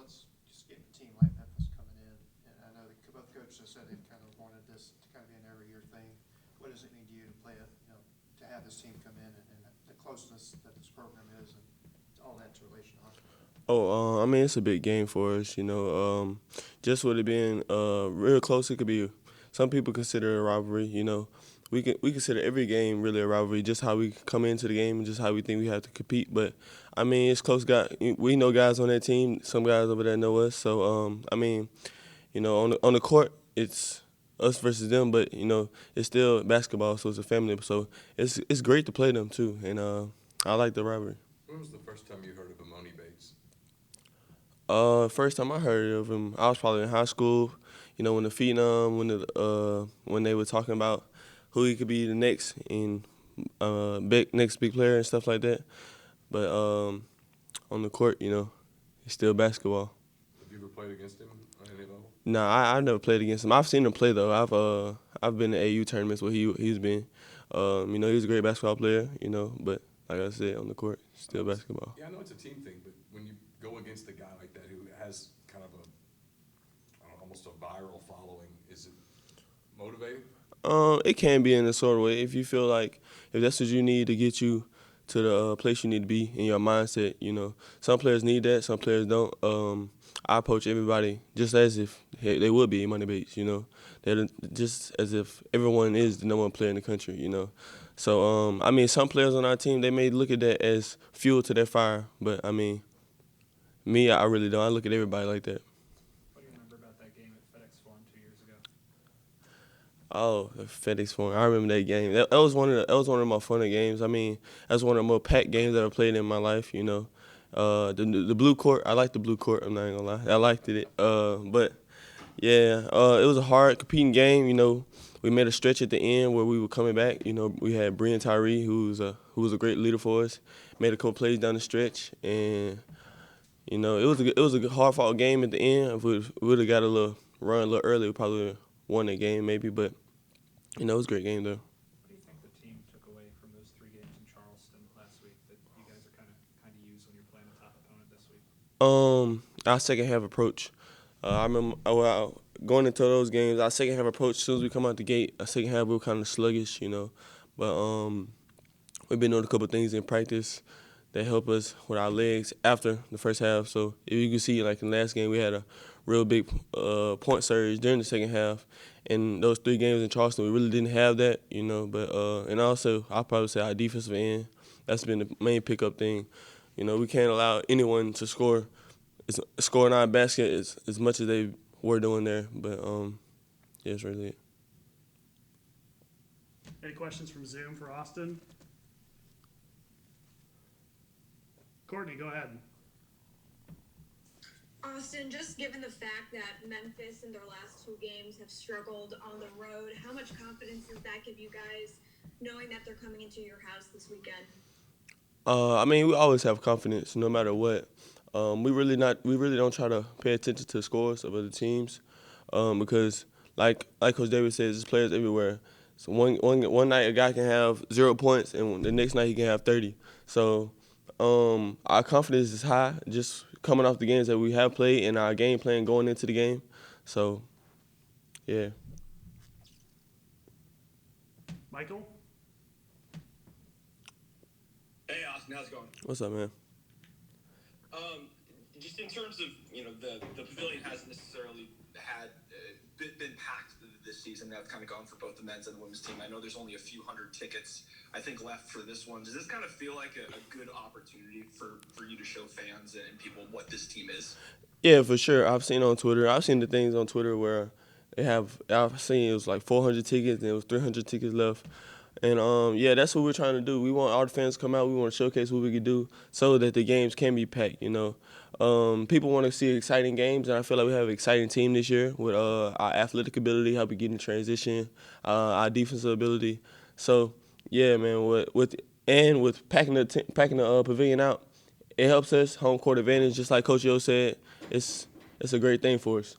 what's just getting a team like Memphis coming in? And I know that both coaches have said they've kind of wanted this to kind of be an every year thing. What does it mean to you to play it, to have this team come in and the closeness that this program is and all that to relation to hockey? I mean, it's a big game for us, you know. Just with it being real close, it could be. Some people consider it a rivalry, you know. We consider every game really a rivalry, just how we come into the game and just how we think we have to compete. But I mean, it's close. We know guys on that team. Some guys over there know us. So I mean, you know, on the court, it's us versus them. But you know, it's still basketball, so it's a family. So it's great to play them too, and I like the rivalry. When was the first time you heard of Amoni Bates? First time I heard of him, I was probably in high school. You know, when the Phenom, when they were talking about who he could be the next and next big player and stuff like that. But on the court, you know, it's still basketball. Have you ever played against him on any level? Nah, I've never played against him. I've seen him play though. I've been to AU tournaments where he's been. You know, he's a great basketball player. You know, but like I said, on the court, still basketball. Yeah, I know it's a team thing, but when you go against a guy like that who has kind of almost a viral following, is it motivating? It can be in a sort of way if you feel like if that's what you need to get you to the place you need to be in your mindset. You know, some players need that, some players don't. I approach everybody just as if they would be money baits. You know, they're just as if everyone is the number one player in the country. You know, so I mean, some players on our team they may look at that as fuel to their fire, but I mean, me, I really don't. I look at everybody like that. What do you remember about that game at FedEx Forum 2 years ago? Oh, the FedEx Forum. I remember that game. That was one of my funner games. I mean, that was one of the more packed games that I played in my life. You know, the blue court. I liked the blue court. I'm not gonna lie. I liked it. But yeah, it was a hard competing game. You know, we made a stretch at the end where we were coming back. You know, we had Brian Tyree, who was a great leader for us. Made a couple plays down the stretch, and you know, it was a hard fought game at the end. If we would have got a little run a little early, we probably won that game maybe. But you know, it was a great game though. What do you think the team took away from those 3 games in Charleston last week that you guys are kind of use when you're playing a top opponent this week? Our second half approach. I remember going into those games. Our second half approach. As soon as we come out the gate, our second half we were kind of sluggish, you know. But we've been doing a couple of things in practice that help us with our legs after the first half. So if you can see, like in the last game, we had a real big point surge during the second half. And those 3 games in Charleston, we really didn't have that, you know. But and also, I'll probably say our defensive end. That's been the main pickup thing. You know, we can't allow anyone to score in our basket as much as they were doing there. But yeah, it's really it. Any questions from Zoom for Austin? Courtney, go ahead. Austin, just given the fact that Memphis in their last 2 games have struggled on the road, how much confidence does that give you guys, knowing that they're coming into your house this weekend? I mean, we always have confidence no matter what. We really don't try to pay attention to the scores of other teams, because like Coach David says, there's players everywhere. So one night a guy can have 0 points, and the next night he can have 30. So our confidence is high, just coming off the games that we have played and our game plan going into the game. So, yeah. Michael? Hey, Austin, how's it going? What's up, man? Just in terms of, the Pavilion hasn't necessarily had been packed this season. That's kind of gone for both the men's and the women's team. I know there's only a few hundred tickets, I think, left for this one. Does this kind of feel like a good opportunity for you to show fans and people what this team is? Yeah, for sure. I've seen the things on Twitter where I've seen it was like 400 tickets and it was 300 tickets left. And yeah, that's what we're trying to do. We want all the fans to come out. We want to showcase what we can do so that the games can be packed. You know, people want to see exciting games, and I feel like we have an exciting team this year with our athletic ability, how we get in transition, our defensive ability. So yeah, man, with packing the pavilion out, it helps us home court advantage. Just like Coach Yo said, it's a great thing for us.